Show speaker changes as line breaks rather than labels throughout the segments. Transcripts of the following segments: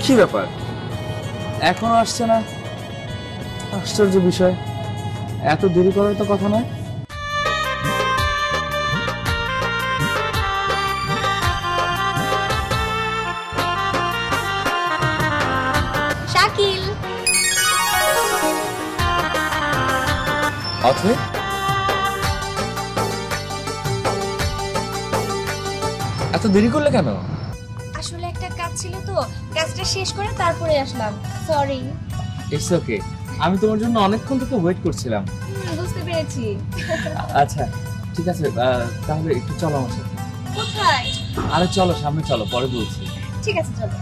কি ব্যাপার এখনো আসছে না? আশ্চর্য বিষয়, এত দেরি করার তো কথা নয়।
শাকিল,
অথৈ, এত দেরি করলে কেন?
আসলে একটা কাজ ছিল তো, কাজটা শেষ করে তারপরে আসলাম। সরি।
ইটস ওকে, আমি তোমার জন্য অনেকক্ষণ থেকে ওয়েট করছিলাম।
বুঝতে পেরেছি।
আচ্ছা ঠিক আছে, তাহলে একটু চলো আমার সাথে।
কোথায়?
আরে চলো সামনে চলো, পরে বলছি।
ঠিক আছে চলো।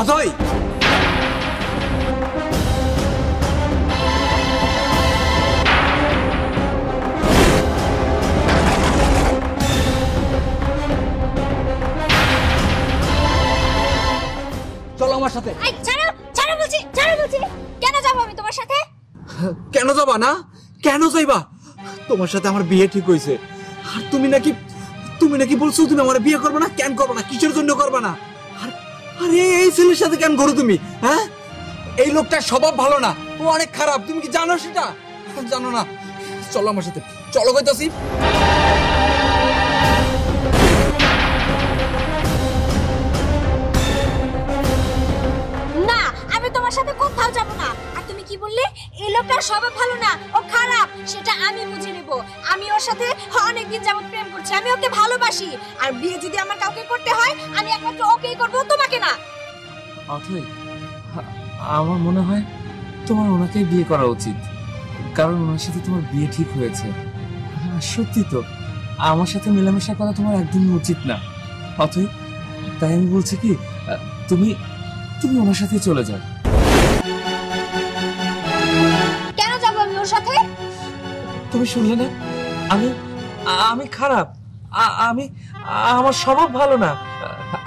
অথৈ, চলো আমার সাথে।
এই ছাড়ো, ছাড়ো বলছি, ছাড়ো বলছি। কেন যাব আমি তোমার সাথে?
কেন যাবা না? কেন যাইবা? তোমার সাথে আমার বিয়ে ঠিক হইছে, আর তুমি নাকি বলছো তুমি আমার বিয়ে করবে না। কেন করবে না? কিসের জন্য করবে না? আরে এই ছেলের সাথে কেন করো তুমি? হ্যাঁ, এই লোকটার স্বভাব ভালো না, ও অনেক খারাপ। তুমি কি জানো সেটা? জানো না? চলো আমার সাথে, চলো কইতাছি।
না, আমি তোমার সাথে কোথাও যাব না। আর তুমি কি বললে? এই লোকটার স্বভাব ভালো না, ও খারাপ। সেটা আমি বুঝে নেব। আমি ওর সাথে অনেকদিন যাবত প্রেম করছি, আমি ওকে ভালোবাসি। আর বিয়ে যদি আমার কাউকে করতে হয়, আমি একমাত্র ওকেই করব, তোমাকে না।
অথৈ, আমার মনে হয় তোমার ওনাকেই বিয়ে করা উচিত, কারণ ওনার সাথে তোমার বিয়ে ঠিক হয়েছে। সত্যি তো, আমার সাথে মেলামেশা করা তোমার একদমই উচিত না অথৈ। তাই আমি বলছি কি, তুমি তুমি ওনার সাথে চলে যাও।
কেন যাব আমি ওর সাথে?
তুমি শুনলে না, আমি আমি খারাপ, আমি আমার স্বভাব ভালো না।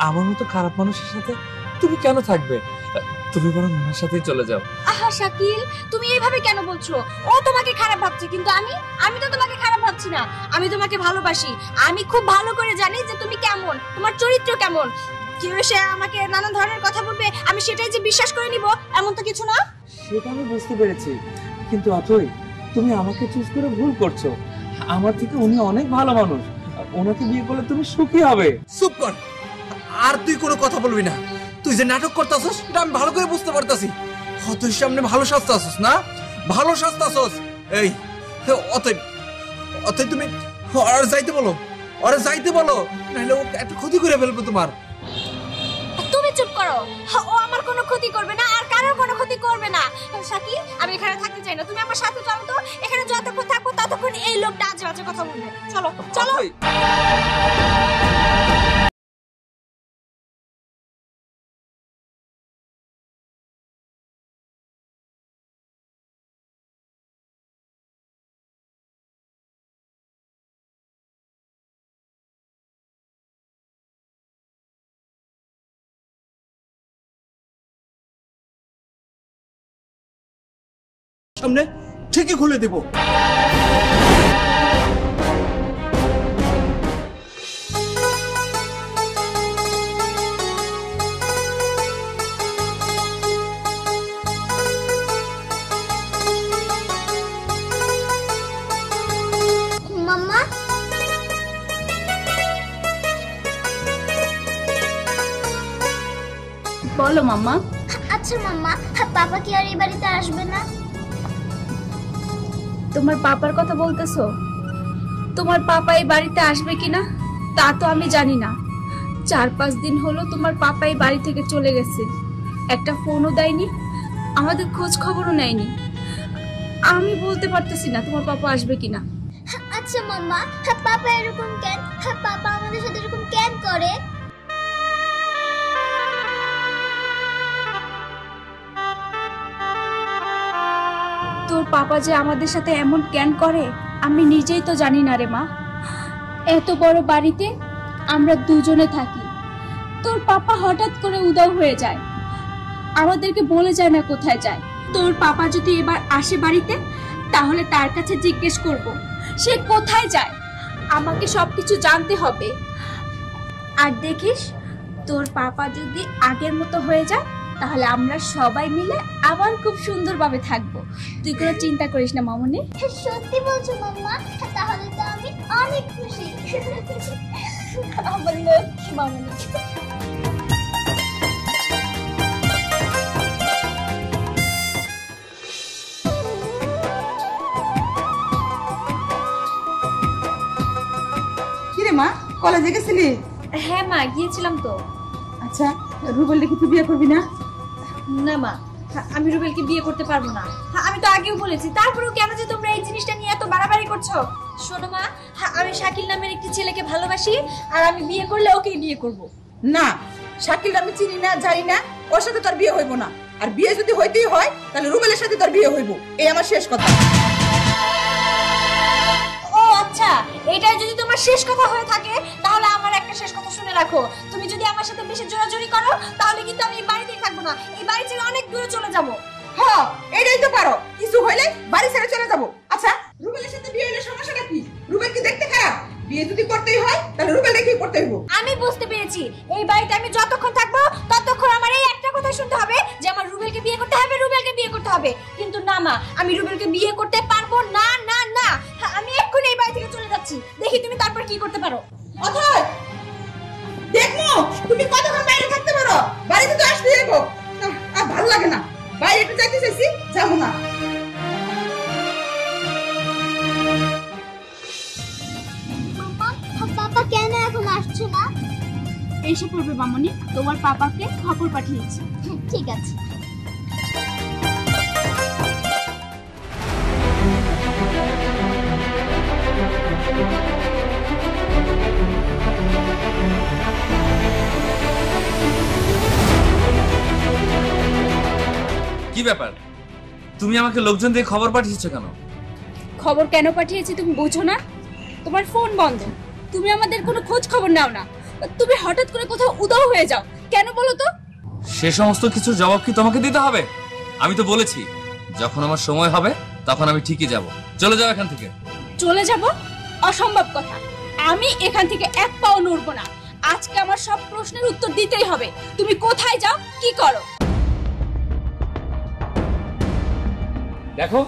আমার মতো খারাপ মানুষের সাথে তুমি কেন থাকবে? তুমি বরং ওনার সাথেই চলে যাও।
আহা শাকিল, তুমি এইভাবে কেন বলছো? ও তোমাকে খারাপ ভাবছে, কিন্তু আমি তো তোমাকে খারাপ ভাবছি না। আমি তোমাকে ভালোবাসি। আমি খুব ভালো করে জানি যে তুমি কেমন, তোমার চরিত্র কেমন। কেউ এসে আমাকে নানান ধরনের কথা বলবে, আমি সেটাই যে বিশ্বাস করে নিব, এমন তো কিছু না।
সেটা আমি বুঝতে পেরেছি, কিন্তু অথৈ তুমি আমাকে চুজ করে ভুল করছো। আমার থেকে উনি অনেক ভালো মানুষ, ওনাকে বিয়ে করলে তুমি সুখী হবে।
চুপ কর, আর তুই কোনো কথা বলবি না। তুই যে নাটক করতেছস এটা আমি ভালো করে বুঝতে পারতাছি। অথৈর সামনে ভালো সাজতাছস না, ভালো সাজতাছস। এই অথৈ, তুমি ওরে যাইতে বলো, ওরে যাইতে বলো, নাহলে ও একটা ক্ষতি করে ফেলবে তোমার।
তুমি চুপ করো। ও আমার কোনো ক্ষতি করবে না, আর কারোর কোনো ক্ষতি করবে না। শাকিল, আমি এখানে থাকতে চাই না। তুমি আমার সাথে চলো তো। এখানে যতক্ষণ থাকবো ততক্ষণ এই লোকটা আজে বাজে কথা বলবে। চলো চলো।
সামনে ঠিকই খুলে দেব।
মাম্মা,
বলো মাম্মা।
আচ্ছা মাম্মা, পাপা কি আর এই বাড়িতে আসবে না?
তোমার পাপার কথা বলতেছো? তোমার পাপা এই বাড়িতে আসবে কিনা
তা তো আমি জানি না। 4-5 দিন হলো তোমার পাপা এই বাড়ি থেকে চলে গেছে, একটা ফোনও দেয়নি, আমাদের খোঁজ খবরও নেয়নি। আমি বলতে পারতেছি না তোমার পাপা আসবে কিনা।
আচ্ছা মাম্মা, পাপা এরকম কেন? পাপা আমাদের সাথে এরকম কেন করে?
তোর পাপা যে আমাদের সাথে এমন কেন করে আমি নিজেই তো জানি না রে মা। এত বড় বাড়িতে আমরা দুজনে থাকি, তোর পাপা হঠাৎ করে উধাও হয়ে যায়, আমাদেরকে বলে যায় না কোথায় যায়। তোর পাপা যদি এবার আসে বাড়িতে তাহলে তার কাছে জিজ্ঞেস করব সে কোথায় যায়, আমাকে সবকিছু জানতে হবে। আর দেখিস তোর পাপা যদি আগের মতো হয়ে যায় তাহলে আমরা সবাই মিলে আবার খুব সুন্দরভাবে থাকবো। তুই কোনো চিন্তা করিস না মামুনি।
সত্যি বলছো মাম্মা? তাহলে তো আমি অনেক খুশি।
আমার লক্ষ্মী মামুনি।
কিরে মা, কলেজে গেছিলি?
হ্যাঁ মা, গিয়েছিলাম তো।
আচ্ছা, রুবেল দেখি তুই বিয়ে করবি না?
না মা, আমি রুবেলকে বিয়ে করতে পারবো না। আমি তো আগেও বলেছি, তারপরেও কেন যে তোমরা এই জিনিসটা নিয়ে এত বাড়াবাড়ি করছো? শোনো মা, আমি শাকিল নামের একটি ছেলেকে ভালোবাসি, আর আমি বিয়ে করলে ওকেই বিয়ে করব।
না, শাকিল আমি চিনি না, জানি না, ওর সাথে তোর বিয়ে হইব না। আর বিয়ে যদি হইতেই হয় তাহলে রুবেলের সাথে তোর বিয়ে হইব, এই আমার শেষ কথা।
ও আচ্ছা, এটাই যদি তোমার শেষ কথা হয়ে থাকে তাহলে আমার একটা শেষ কথা শুনে রাখো। তুমি যদি আমার সাথে বেশি জোরাজুরি করো তাহলে কিন্তু আমি এই বাড়িতেই থাকবো না, এই বাড়ি ছেড়ে অনেক দূরে চলে যাবো।
হ্যাঁ, এটাই তো পারো, কিছু হইলে বাড়ি ছেড়ে চলে যাবো। আচ্ছা, রুবেলের সাথে বিয়ে হইলে সমস্যাটা কি? রুবেল কি দেখতে খারাপ? বিয়ে যদি করতেই হয় তাহলে রুবেল রেখেই করতে হইব।
আমি বুঝতে পেরেছি, এই বাড়িতে আমি যতক্ষণ থাকবো ততক্ষণ আমার এই একটা কথা শুনতে হবে যে আমার রুবেলকে বিয়ে করতে হবে, রুবেলকে বিয়ে করতে হবে। কিন্তু না মা, আমি রুবেলকে বিয়ে করতে পারবো না, না না। আমি এক্ষুনি এই বাড়ি থেকে চলে যাচ্ছি, দেখি তুমি তারপর কি করতে পারো।
অথয়, দেখো তুমি কতক্ষণ বাইরে থাকতে পারো, বাড়িতে তো আসতে যাবো। আর ভালো লাগে না, বাইরে একটু যাইতে চাইছি, যাবো না।
মাম্মা, পাপা কেন এখন আসছে না?
এসে পড়বে মামনি, তোমার পাপাকে খবর পাঠিয়েছি।
ঠিক আছে।
কি ব্যাপার, তুমি আমাকে লোকজন দিয়ে খবর পাঠিয়েছো কেন?
খবর কেন পাঠিয়েছি তুমি বুঝো না? তোমার ফোন বন্ধ, তুমি আমাদের কোনো খোঁজ খবর নাও না, তুমি হঠাৎ করে কোথাও উধাও হয়ে যাও কেন বলো তো?
সে সমস্ত কিছুর জবাব কি তোমাকে দিতে হবে? আমি তো বলেছি যখন আমার সময় হবে তখন আমি ঠিকই যাব। চলে যাও এখান থেকে।
চলে যাব? অসম্ভব কথা, আমি এখান থেকে এক পাও নড়বো না। আজকে আমার সব প্রশ্নের উত্তর দিতেই হবে। তুমি কোথায় যাও, কি করো?
দেখো,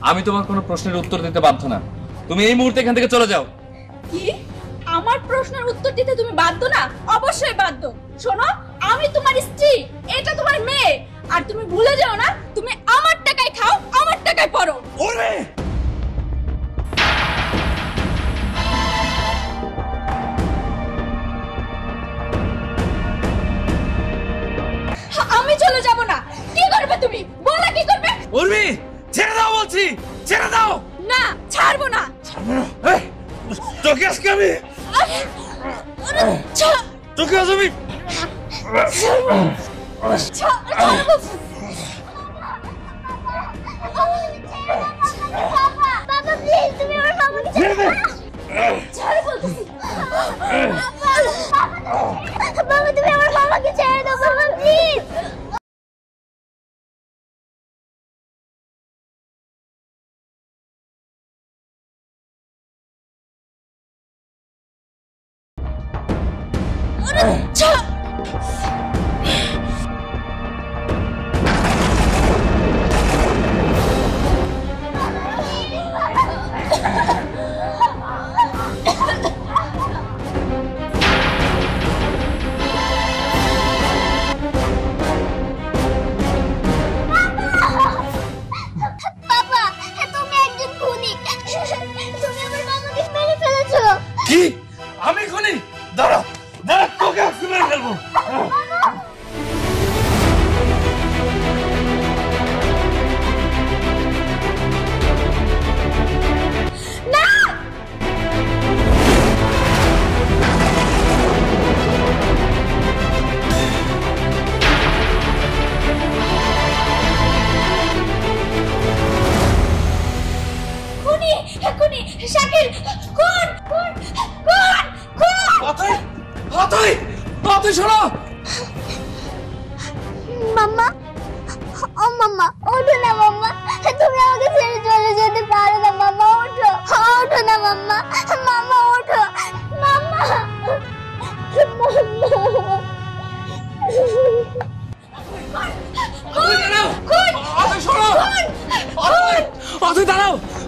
আমি তোমার কোনো প্রশ্নের উত্তর দিতে বাধ্য না। তুমি এই মুহূর্তে এখান থেকে চলে যাও।
কি? আমার প্রশ্নের উত্তর দিতে তুমি বাধ্য না? অবশ্যই বাধ্য। শোনো, আমি তোমার স্ত্রী, এটা তোমার মেয়ে, আর তুমি ভুলে যাও না তুমি আমার টাকায় খাও, আমার টাকায় পড়ো।
ওরে,
আমি চলে যাব না। কি করবে তুমি? বলো কি করবে?
উর্মি, ছেড়ে দাও বলছি, ছেড়ে দাও।
না, ছাড়বো না।
এই, তোকে আজকে আমি তোকে আজ আমি
পাপা প্লিজ, তুমি আমার মামাকে ছেড়ে দাও। বাবা, তুমি আমার মামাকে ছেড়ে দাও, বাবা প্লিজ।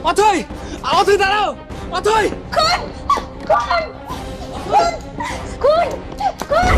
অথই, অথই দাঁড়াও, অথই।
খুন খুন খুন খুন খুন।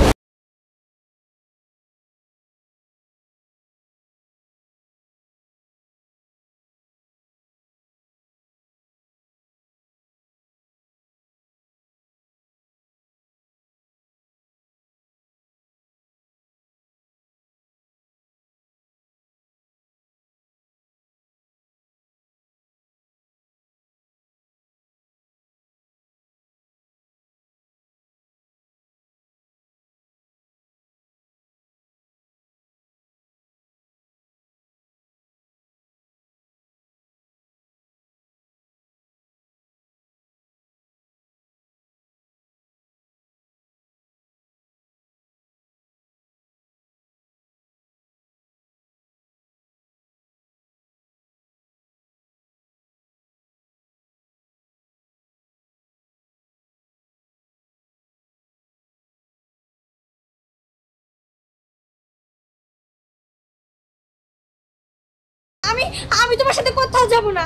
আমি আমি তোমার সাথে কোথাও যাব না।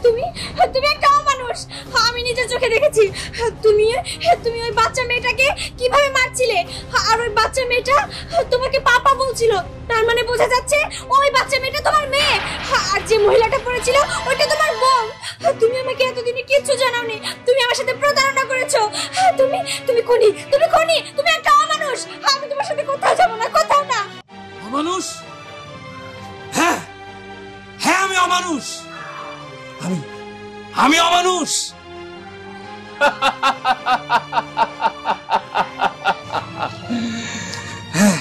তুমি তুমি একটা অমানুষ। আমি নিজের চোখে দেখেছি তুমি তুমি ওই বাচ্চা মেয়েটাকে কিভাবে মারছিলে, আর ওই বাচ্চা মেয়েটা তোমাকে পাপা বলছিল। তার মানে বোঝা যাচ্ছে ওই বাচ্চা মেয়েটা তোমার মেয়ে, আর যে মহিলাটা পড়েছিল ওইটা তোমার বউ। তুমি আমাকে এতদিনে কিচ্ছু জানাওনি, তুমি আমার সাথে প্রতারণা করেছো। তুমি তুমি খুনি, তুমি খুনি, তুমি একটা অমানুষ। আমি তোমার সাথে কোথাও যাব না, কোথাও না।
অমানুষ? হ্যাঁ হ্যাঁ, আমি অমানুষ, আমি অমানুষ। হ্যাঁ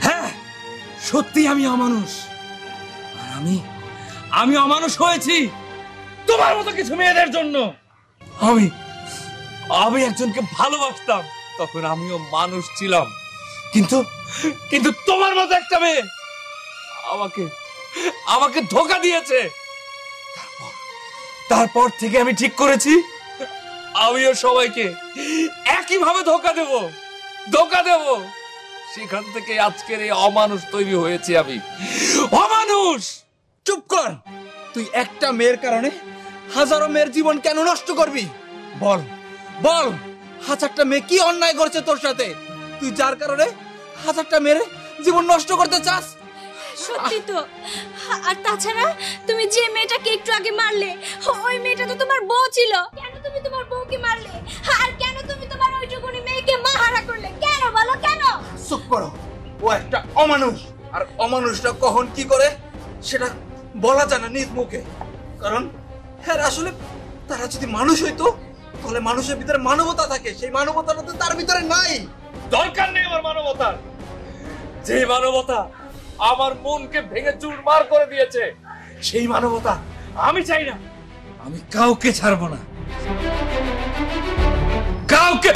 হ্যাঁ, সত্যি আমি অমানুষ। আর আমি অমানুষ হয়েছি তোমার মতো কিছু মেয়েদের জন্য। আমি একজনকে ভালোবাসতাম, তখন আমিও মানুষ ছিলাম, কিন্তু কিন্তু তোমার মতো একটা মেয়ে আমাকে ধোঁকা দিয়েছে। তারপর থেকে আমি ঠিক করেছি আমিও সবাইকে একইভাবে ধোঁকা দেব। সেখান থেকে আজকের এই অমানুষ তৈরি হয়েছে। আমি অমানুষ।
চুপ কর। তুই একটা মেয়ের কারণে হাজারো মেয়ের জীবন কেন নষ্ট করবি? বল বল, হাজারটা মেয়ে কি অন্যায় করেছে তোর সাথে, তুই যার কারণে হাজারটা মেয়ের জীবন নষ্ট করতে চাস?
সত্যি তো। আর তাছাড়া তুমি যে মেয়েটাকে একটু আগে মারলে, ওই মেয়েটা তো তোমার বউ ছিল। কেন তুমি তোমার বউকে মারলে? আর কেন তুমি তোমার ওইটুকুনি মেয়েকে মাহারা করলে? কেন বলো, কেন?
চুপ করো। ও একটা অমানুষ, আর অমানুষটা কখন কি করে সেটা বলা যায় না নিজ মুখে। কারণ হ্যাঁ, আসলে তারা যদি মানুষ হইতো তাহলে মানুষের ভিতরে মানবতা থাকে, সেই মানবতাটা তো তার ভিতরে নাই।
দরকার নেই আমার মানবতার। যে মানবতা আমার মনকে ভেঙে চুরমার করে দিয়েছে, সেই মানবতা আমি চাই না। আমি কাউকে ছাড়বো না, কাউকে।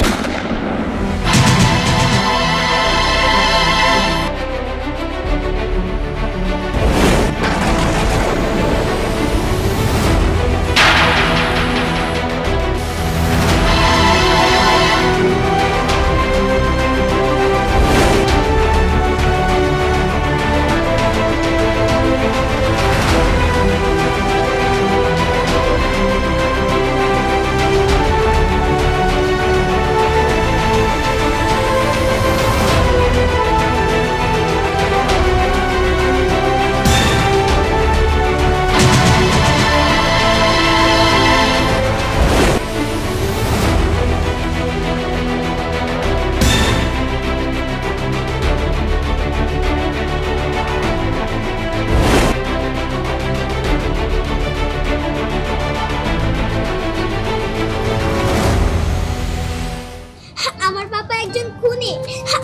আমার পাপা একজন খুনি,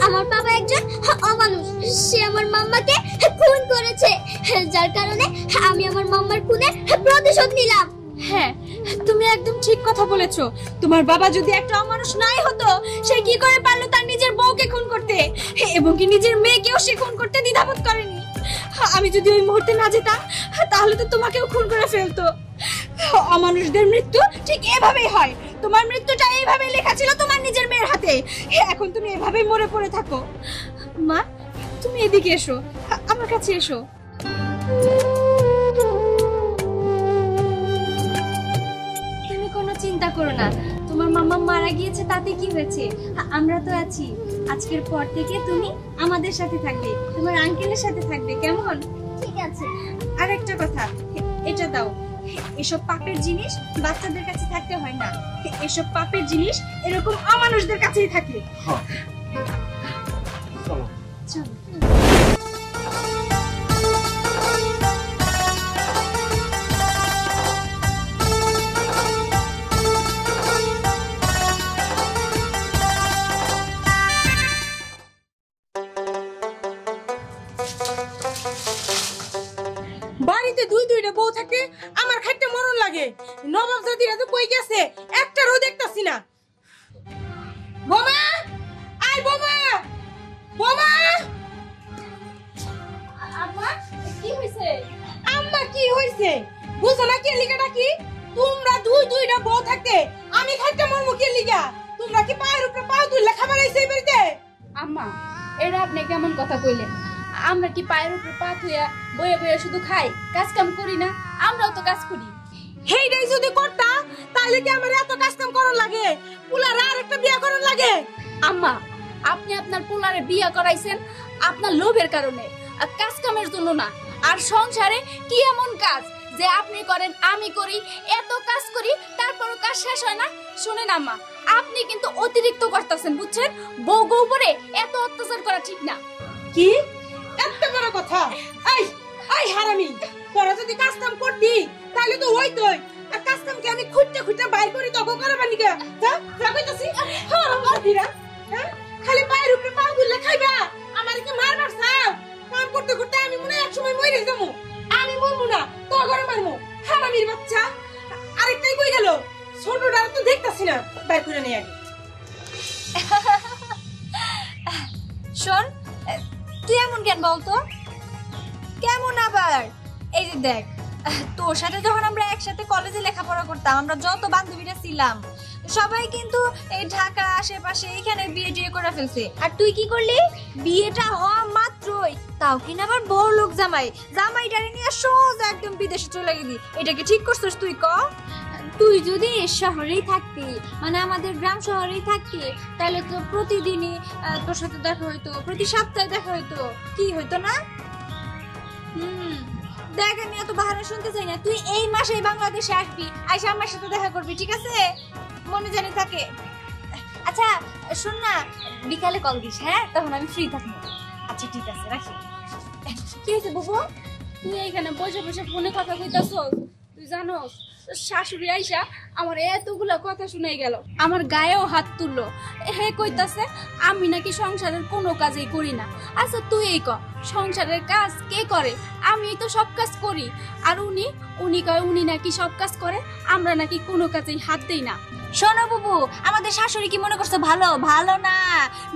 আমার পাপা একজন অমানুষ। সে আমার মাম্মাকে খুন করেছে, যার কারণে আমি আমার মাম্মার খুনের প্রতিশোধ নিলাম।
হ্যাঁ, তুমি একদম ঠিক কথা বলেছো। তোমার বাবা যদি একটা অমানুষ নাই হতো, সে কি করে পারলো তার নিজের বউকে খুন করতে, এবং কি নিজের মেয়েকেও সে খুন করতে দ্বিধাবোধ করেনি। আমি যদি ওই মুহূর্তে না যেতাম, তাহলে তো তোমাকেও খুন করে ফেলতো। অমানুষদের মৃত্যু ঠিক এভাবেই হয়। তোমার মৃত্যুটা এইভাবেই লেখা ছিল তোমার নিজের মেয়ের হাতে। এখন তুমি এভাবেই মরে পড়ে থাকো। মা, তুমি এদিকে এসো, আমার কাছে এসো। করো না, তোমার মাম্মা মারা গিয়েছে তাতে কি হয়েছে, আমরা তো আছি। আজকের পর থেকে তুমি আমাদের সাথে থাকবে, তোমার আঙ্কেলের সাথে থাকবে, কেমন?
ঠিক আছে।
আর একটা কথা, এটা দাও। এসব পাপের জিনিস বাচ্চাদের কাছে থাকতে হয় না, এসব পাপের জিনিস এরকম অমানুষদের কাছেই থাকে।
চলো।
চলো।
বাড়িতে দুইটা বউ থাকে, আমার খাইতে মরণ লাগে। নবাব জাতিরা তো কই গেছে, একটারও দেখতাছি না। বোমা, আই বোমা, বোমা।
আম্মা কি হইছে?
আম্মা কি হইছে বুঝো না? কে লিগাটা কি? তোমরা দুইটা বউ থাকতে আমি খাইতে মরমু কে লিগা? তোমরা কি পায়ের উপরে পাও তুললে খাবার আইছে এই বাড়িতে?
আম্মা এটা আপনি কেমন কথা কইলেন? আমরা কি পায়ের উপর পা থুইয়া বয়ে বয়ে শুধু খাই, কাজ কাম করি না? আমরাও তো কাজ করি।
হেইটাই যদি করতা তাহলে কি আমার এত কাজ কাম করার লাগে? পুলার আর একটা বিয়া করার লাগে?
আম্মা আপনি আপনার পোলারে বিয়ে করাইছেন আপনার লোভের কারণে, আর কাজ কামের জন্য না। আর সংসারে কি এমন কাজ যে আপনি করেন আমি করি, এত কাজ করি তারপরও কাজ শেষ হয় না? শুনেন আম্মা, আপনি কিন্তু অতিরিক্ত করতেছেন, বুঝছেন? বউ বউ করে এত অত্যাচার করা ঠিক না।
কি এত বড় কথা? এই এই হারামি, তোরা যদি কাজ কাম করতি তাহলে তো হইতোই। আর কাজ কাম কি আমি খুঁটতে বাইর করি তখন করাবার নিকা? যা যা কইতাছি। হারাম মারবিরা, হ্যাঁ? খালি পায়ের উপরে পা তুললে খাইবা, আমার কি মারবার চাও? কাম করতে করতে আমি মনে হয় একসময় মরে যাবো। আমি মরবো না, তো ঘরে মারবো। হারামির বাচ্চা। আরেকটাই কই গেল? ছোটটা তো দেখতাছি না, বাইর করে নিয়ে আগে।
শোন, তুই এমন কেন বলতো? কেমন আবার? এই যে দেখ, তোর সাথে যখন আমরা একসাথে কলেজে লেখাপড়া করতাম, আমরা যত বান্ধবীরা ছিলাম সবাই কিন্তু এই ঢাকা আশেপাশে এখানে বিয়ে টিয়ে করে ফেলছে। আর তুই কি করলি? বিয়েটা হওয়া মাত্রই, তাও কিনা আবার বড় লোক জামাই, জামাইটারে নিয়ে সোজা একদম বিদেশে চলে গেলি। এটা কি ঠিক করছিস তুই? ক তুই যদি শহরেই থাকতি, মানে আমাদের গ্রাম শহরেই থাকতি, তাহলে তো প্রতিদিনই তোর সাথে দেখা হইতো, প্রতি সপ্তাহে দেখা হইতো, কি হইতো না? দেখ, আমি এত বাহানা শুনতে চাই না। তুই এই মাসেই বাংলাদেশে আসবি, আইসা আমার সাথে দেখা করবি, ঠিক আছে? মনে জানি থাকে। আচ্ছা শোন না, বিকালে কল দিস, হ্যাঁ? তখন আমি ফ্রি থাকবো। আচ্ছা ঠিক আছে, রাখি। কি হয়েছে বুবু? তুই এইখানে বসে বসে ফোনে কথা কইতাছস? তুই জানোস শাশুড়ি আইসা আমার এতগুলা কথা শুনাই গেল, আমার গায়েও হাত তুললো। হে কইতাছে আমি নাকি সংসারের কোনো কাজই করি না। আচ্ছা তুই এই ক, সংসারের কাজ কে করে? আমি তো সব কাজ করি। আর উনি কয় উনি নাকি সব কাজ করে, আমরা নাকি কোনো কাজেই হাত দেই না। শোনো বুবু, আমাদের শাশুড়ি কি মনে করছো ভালো? ভালো না,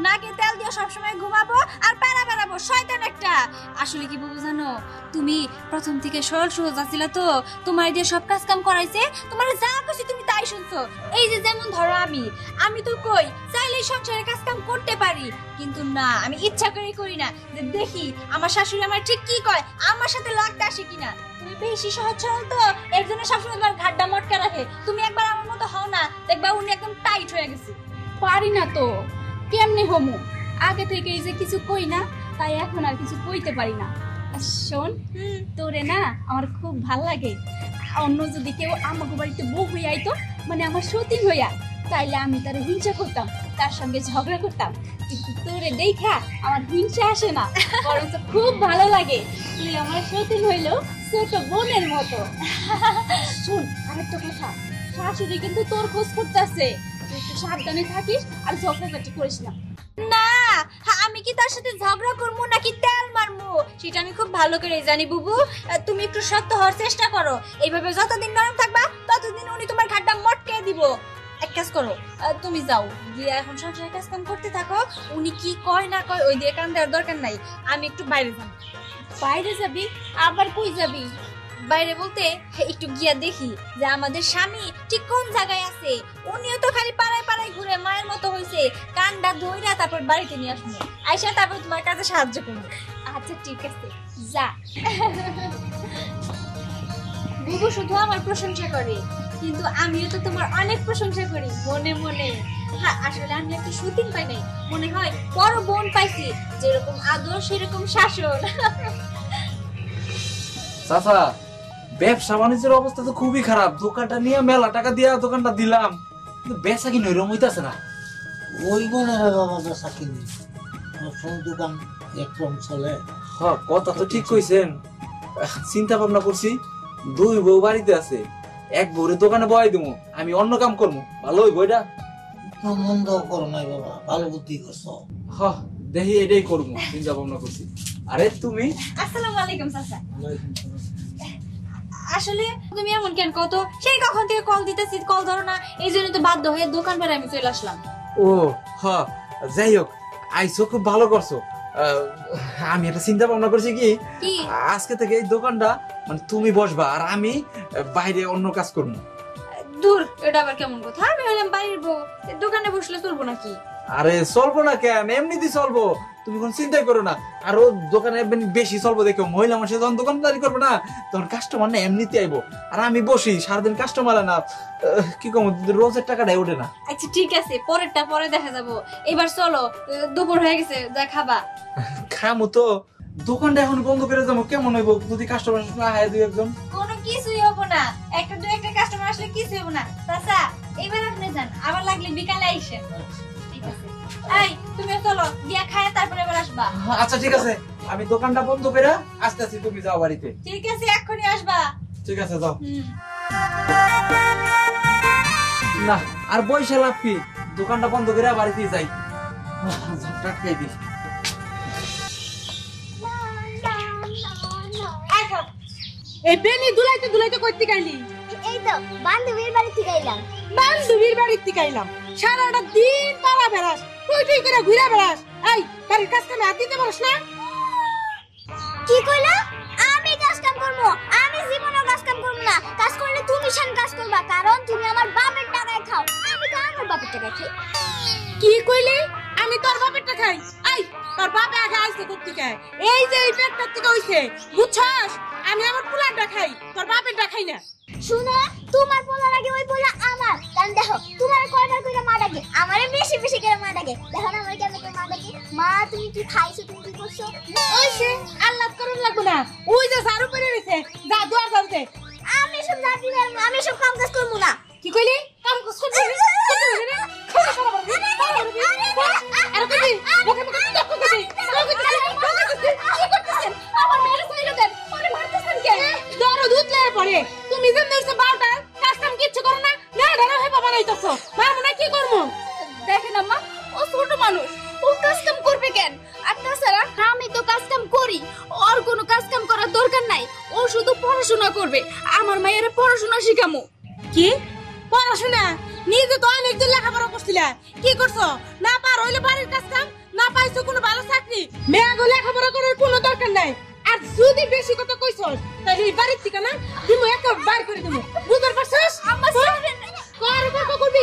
নাকে তেল দিয়ে সবসময় ঘুমাবো আর প্যারা বেড়াবো, শয়তান একটা। আসলে কি বুবু জানো, তুমি প্রথম থেকে সরল সোজা ছিল তো, তোমার দিয়ে সব কাজ কাম করাইছে, তোমার যা কইছি তুমি তাই শুনছো। এই যে যেমন ধরো আমি তো কই চাইলেই সংসারের কাজ কাম করতে পারি, কিন্তু না, আমি ইচ্ছা করেই করি না। যে দেখি আমার শাশুড়ি আমার ঠিক কি কয়, আমার সাথে লাগতে আসে কিনা। তুমি বেশি সহজ সরল তো, এর জন্য সবসময় তোমার ঘাটটা মটকা রাখে। তুমি একবার আমার মতো হও না, দেখবা উনি একদম টাইট হয়ে গেছে। পারি না তো, কেমনে হমু? আগে থেকে এই যে কিছু কই না, তাই এখন আর কিছু কইতে পারি না। শোন, তোরে না আমার খুব ভাল লাগে। অন্য যদি কেউ আমাকে বাড়িতে বউ হয়ে আইতো, মানে আমার সতীন হইয়া, তাইলে আমি তার হিংসা করতাম, তার সঙ্গে ঝগড়া করতাম। কিন্তু তোরে দেখা আমার হিংসা আসে না, বরঞ্চ খুব ভালো লাগে। তুই আমার সতীন হইলেও ছোট বোনের মতো। শোন আরেকটা কথা, শাশুড়ি কিন্তু তোর খোঁজ করতেছে, তুই একটু সাবধানে থাকিস আর ঝগড়াঝাটি করিস না। না, আমি কি তার সাথে ঝগড়া করবো নাকি তেল মারবো সেটা আমি খুব ভালো করে জানি বুবু। তুমি একটু শক্ত হওয়ার চেষ্টা করো, এইভাবে যতদিন নরম থাকবা ততদিন উনি তোমার ঘাটটা মটকে দিব। এক কাজ করো, তুমি যাও গিয়ে এখন সংসারের কাজ কাম করতে থাকো। উনি কি কয় না কয় ওই দিয়ে কান দেওয়ার দরকার নাই, আমি একটু বাইরে যাব। বাইরে যাবি? আবার কই যাবি? বাইরে বলতে একটু গিয়া দেখি যে আমাদের স্বামী ঠিক কোন জায়গায় আছে। উনিও তো খালি পাড়ায় পাড়ায় ঘুরে মায়ের মতো হইছে, কানটা ধইরা তারপর বাড়িতে নিয়ে আসবো, আইসা তারপর তোমার কাছে সাহায্য করবো। আচ্ছা ঠিক আছে, যা। বুবু শুধু আমার প্রশংসা করে, কিন্তু আমিও তো তোমার অনেক প্রশংসা করি মনে মনে। হ্যাঁ, আসলে আমি একটা শুটিং পাই নাই, মনে হয় বড় বোন পাইছি, যেরকম আদর সেরকম শাসন।
চাচা, ব্যবসা বাণিজ্যের অবস্থা তো খুবই খারাপ। দোকানটা নিয়ে মেলা টাকা দিয়ে দোকানটা দিলাম, কিন্তু বেচা কিনে ওইরকম হইতাছে না।
ওই মনে হয় বাবা বেচা কিনি দোকান একদম চলে।
হ্যাঁ, কথা তো ঠিক কইছেন। চিন্তা ভাবনা করছি, 2 বউ বাড়িতে আছে, 1 বউরে দোকানে বয়াই দেবো, আমি অন্য কাম করবো। ভালো হইব এটা?
মন্দ করো নাই বাবা, ভালো বুদ্ধি করছো।
হ্যাঁ, দেখি এটাই করবো, চিন্তা ভাবনা করছি। আরে তুমি?
আসসালামু আলাইকুম চাচা। আসলে তুমি এমন কেন কত, সেই কখন থেকে কল দিতেছি, কল ধরো না, এই জন্য তো বাধ্য হয়ে দোকান বেড়ে আমি চলে আসলাম।
ও হ্যাঁ, যাই হোক, আইসো, খুব ভালো করছো। আমি একটা চিন্তা ভাবনা করছি কি, আজকে থেকে এই দোকানটা মানে তুমি বসবা আর আমি বাইরে অন্য কাজ করবো।
দূর, এটা আবার কেমন কথা? আমি হলাম বাইরের বউ, দোকানে বসলে চলবো নাকি?
আরে চলবো না কেন, এমনিতেই চলবো, তুমি কোন চিন্তাই করো না। আর ও দোকানে বেশি চলবো, দেখো মহিলা মানুষ যখন দোকানদারি করবে না তখন কাস্টমার না এমনিতে আইবো, আর আমি বসি সারাদিন, কাস্টমার না কি কম, রোজের টাকাটাই ওঠে না।
আচ্ছা ঠিক আছে, পরেরটা পরে দেখা যাবো, এবার চলো, দুপুর হয়ে গেছে, যা খাবা।
খামো তো, দোকানটা এখন বন্ধ করে যাবো, কেমন হইব যদি কাস্টমার না হয় 2-1
কোনো কিছুই হবো না, একটা কাস্টমার আসলে কিছুই হবো না। চাচা, এবার আপনি যান, আবার লাগলে বিকালে আইসেন। ঠিক আছে, এই তুমি চলো, গিয়া খায় তারপরে এবার আসবা।
আচ্ছা ঠিক আছে, আমি দোকানটা বন্ধ করে আস্তে আস্তে তুমি যাও বাড়িতে।
ঠিক আছে, এক্ষুনি আসবা।
ঠিক আছে, যাও। না আর পয়সা লাভ কি, দোকানটা বন্ধ করে বাড়িতে যাই। টাটকাই দিই।
এই বেনি দুলাইতে দুলাইতে কইতে গাইলি?
এই তো বান্ধবীর বাড়ি থেকে এলাম।
বান্ধবীর বাড়ির থেকে আইলাম, সারাটা দিন পালা বেড়াস, তুই তুই করে ঘুরে বেড়াস। এই বাড়ির কাজ কামে হাত দিতে পারস না?
কি কইলা? আমি কাজ কাম করবো? আমি জীবনেও কাজ কাম করবো না। কাজ করলে তুমি শান কাজ করবা, কারণ তুমি আমার বাপের টাকায় খাও। আমি তো আমার বাপের টাকায় খাই।
কি কইলি? আমি তোর বাপের টাকা খাই? এই তোর বাপে আগে আইছে করতে খায়, এই যে এই পেটটার থেকে হইছে, বুঝছস? আমি আমার পোলাটা খাই, তোর বাপের টাকা খাই না।
শুনো, তোমার পোলার আগে ওই পোলা আমার। কারণ দেখো, তোমার কয়বার কইরা মা ডাকে, আমারে বেশি বেশি করে মা ডাকে। দেখো না আমার কেমন করে মা ডাকে, মা তুমি কি খাইছো, তুমি কি করছো?
ওইছে আল্লাহ করুন লাগবো না, ওই যে ঝাড়ু পরে রইছে, যা দুয়ার ঝাড়ুতে।
আমি সব জানি না, আমি সব কাম কাজ করবো না।
কি কইলি? কাম কাজ করবি না? আর কইবি মুখে মুখে তক্ক করবি, কি করতেছেন? আমার মেয়ের কইলো দেন, পরে মারতেছেন কে? দরদ উতলে পড়ে, তুমি যে নইছে 12টা কাজ কাম কিচ্ছু করো না, না ধরো হে বাবা নাইতাছো, মারমু না কি করমু?
দেখেন আম্মা, ও ছোট মানুষ, ও কাজ কাম করবে কেন? আর তাছাড়া আমি তো কাজ কাম করি, ওর কোনো কাজ কাম করার দরকার নাই, ও শুধু পড়াশোনা করবে। আমার মায়ের পড়াশোনা শিখামু।
কি পড়াশোনা? নিজে তো অনেক দূর লেখাপড়া করছিলা, কি করছো? না পার হইলে বাড়ির কাজ কাম, না পাইছো কোনো ভালো চাকরি, মেয়েগো লেখাপড়া করার কোনো দরকার নাই। আর যদি বেশি কথা কইছস তাহলে এই বাড়ির থেকে না দিমু একটা বাইর করে দিমু, বুঝতে পারছস?
আম্মা ছাড়েন,
কর কর করবি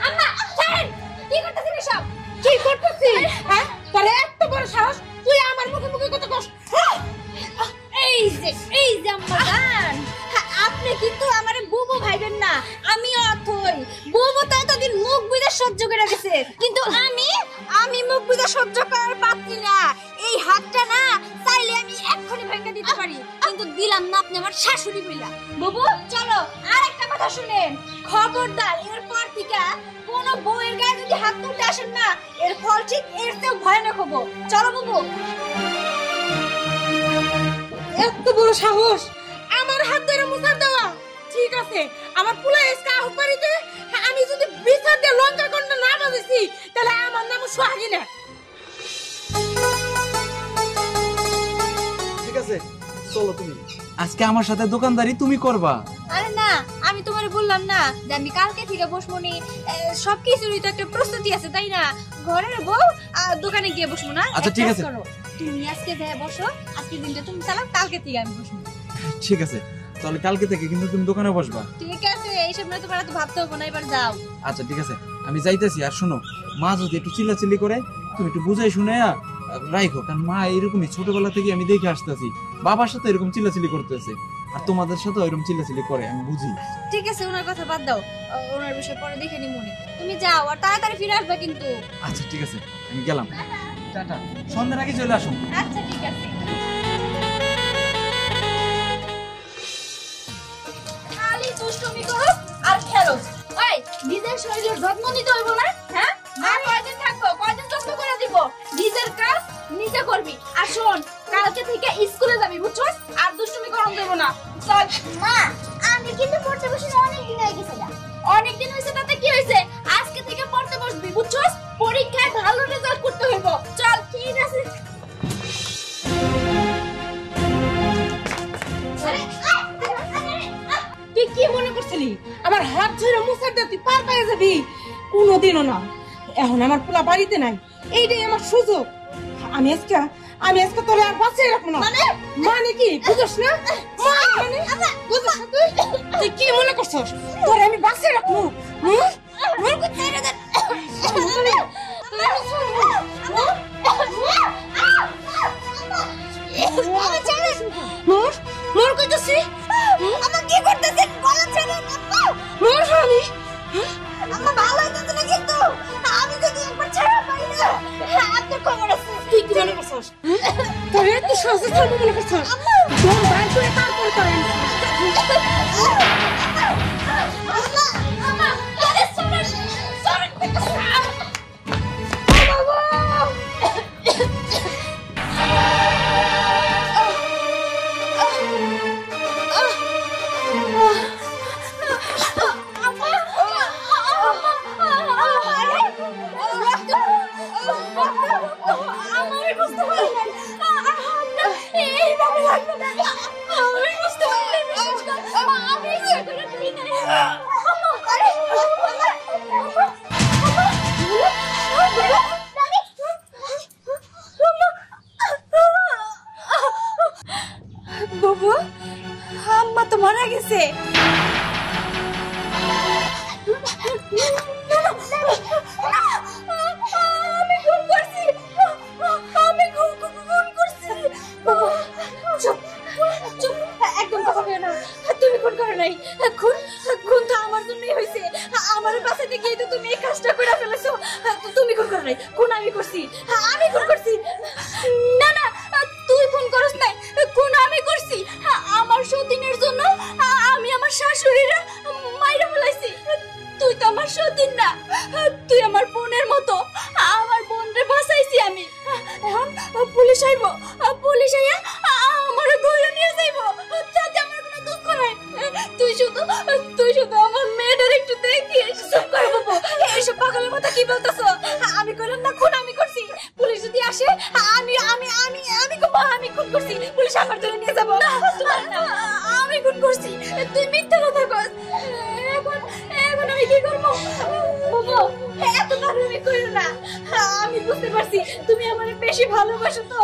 আম্মা ছাড়েন, কি করতেছেন এসব?
কি করতেছিস? হ্যাঁ, তোর এত বড় সাহস, তুই আমার মুখে মুখে কথা কস?
এই যে আম্মা গান, আপনি কিন্তু আমারে বুবু ভাইবেন না, আমি অথই। বুবু তো এতদিন মুখ বুঝে সহ্য করে গেছে, কিন্তু আমি মুখ বুঝে সহ্য করার পাচ্ছি না। এই হাতটা না চাইলে আমি এক্ষুনি ভেঙে দিতে পারি, কিন্তু দিলাম না, আপনি আমার শাশুড়ি বইলা। বুবু চলো, আর একটা কথা শুনেন, খবরদার এরপর থেকে কোনো বউয়ের গায়ে যদি হাত তুলতে আসেন না, এর ফল ঠিক এর চেয়েও ভয়ানক হবো। চলো বুবু।
এত বড় সাহস আমার হাত ধরে মুছার দেওয়া? ঠিক আছে, আমার পুলা এসকা হুপারিতে আমি যদি বিচার দিয়ে লঙ্কা কন্যা না বাজেছি তাহলে আমার নাম সোহাগী না।
ঠিক আছে, চলো তুমি, আজকে আমার সাথে দোকানদারি তুমি করবা।
আরে না, আমি তোমারে বললাম না যে আমি কালকে থেকে বসবো নি, সবকিছুরই তো একটা প্রস্তুতি আছে, তাই না? ঘরের বউ দোকানে গিয়ে বসবো না?
আচ্ছা, ঠিক আছে।
তুমি আজকে যাই বসো, আজকে দিনটা তুমি চালাও, কালকে থেকে আমি বসবো।
ঠিক আছে, তাহলে কালকে থেকে কিন্তু তুমি দোকানে বসবা।
ঠিক আছে, এইসব না তোমার তো ভাবতে হবে না, এবার যাও।
আচ্ছা ঠিক আছে, আমি যাইতেছি। আর শোনো, মা যদি একটু চিল্লাচিল্লি করে তুমি একটু বুঝাই শুনে রাখো, কারণ মা এরকমই ছোটবেলা থেকে আমি দেখে আসতেছি, বাবার সাথে এরকম চিল্লাচিল্লি করতেছে। আর তোমাদের সাথে ওইরকম চিল্লাচিল্লি করে আমি বুঝি।
ঠিক আছে, ওনার কথা বাদ দাও, ওনার বিষয় পরে দেখে নিমুনি। তুমি যাও আর তাড়াতাড়ি ফিরে আসবে কিন্তু।
আচ্ছা ঠিক আছে, আমি গেলাম, টাটা, সন্ধ্যার আগে চলে আসো।
আচ্ছা ঠিক আছে। খালি দুষ্টুমি করো আর খেলো। ওই নিজের শরীরের যত্ন নিতে হইব না? হ্যাঁ, আর কয়দিন থাকবো, কয়দিন যত্ন করে দিব। নিজের কাজ নিজে করবি। আর শোন, কালকে থেকে স্কুলে যাবি, বুঝছস? আর দুষ্টুমি করন দেব না। চল।
মা, আমি কিন্তু পড়তে বসে অনেক দিন হয়ে গেছে।
অনেক দিন হয়েছে, তাতে কি হয়েছে? আজকে থেকে পড়তে বসবি, বুঝছস? পরীক্ষায় ভালো রেজাল্ট করতে হইব। চল। ঠিক আছে।
তুই কি মনে করছিলি আমার হাত ধরে মুছার দিয়ে তুই পার পেয়ে যাবি? কোনোদিনও না। এখন আমার পোলা বাড়িতে নাই, এইটাই আমার সুযোগ। আমি আজকে তোরে আর বাঁচিয়ে রাখবো না। মানে কি বুঝছ না? মানে বুঝছ না তুই? তুই কি মনে করছস তোরে আমি বাঁচিয়ে রাখবো? মন করতে রে দে। মোর কইতাছি
আমার কি করতেছেন বলেন জানেন?
মোর হানি
আমার ভালো হইতেছে না কিন্তু আমি যদি একবার ছাড়া পাই না আপনার খবর আছে।
তুই কি মনে করছস? তোরে তুই সহজে ছাড়বো মনে করছস? তোর বাইর করে তারপরে তোরে
বাবু, আম্মা তো মারা গেছে। আমি খুন করছি, আমি খুন করছি। চুপ চুপ, একদম কথা বলো না। তুমি খুন করো নাই। খুন তো আমার জন্যই হয়েছে। আমার বাসাতে গিয়ে তো তুমি এই কাজটা করে ফেলেছো। তুমি খুন করো নাই, খুন আমি করছি। আমি খুন করছি। না না, তুই খুন করছ নাই, খুন আমি করছি। আমার সতীনের জন্য আমি আমার শাশুড়িরা মাইরা ফেলাইছি। তুই তো আমার সতীন না, তুই আমার বোনের মতো। আমার বোনরে বাঁচাইছি আমি। এখন পুলিশ আইব, পুলিশ আইয়া আমারে ধরে নিয়ে যাইব, যাতে আমার কোনো দুঃখ নাই। তুই শুধু আমার মেয়েটার একটু দেখিস। চুপ কর বাবু, এইসব পাগলের মতো কি বলতেছো? আমি কইলাম না খুন আমি করছি। পুলিশ যদি আসে আমি আমি আমি আমি আমি খুন করছি, পুলিশ আমার ধরে নিয়ে যাবো। আমি খুন করছি, তুই মিথ্যা কথা কস। এখন আমি কি করবো? বাবু, এত পাগলামি কইরো না। আমি বুঝতে পারছি তুমি আমার বেশি ভালোবাসো তো,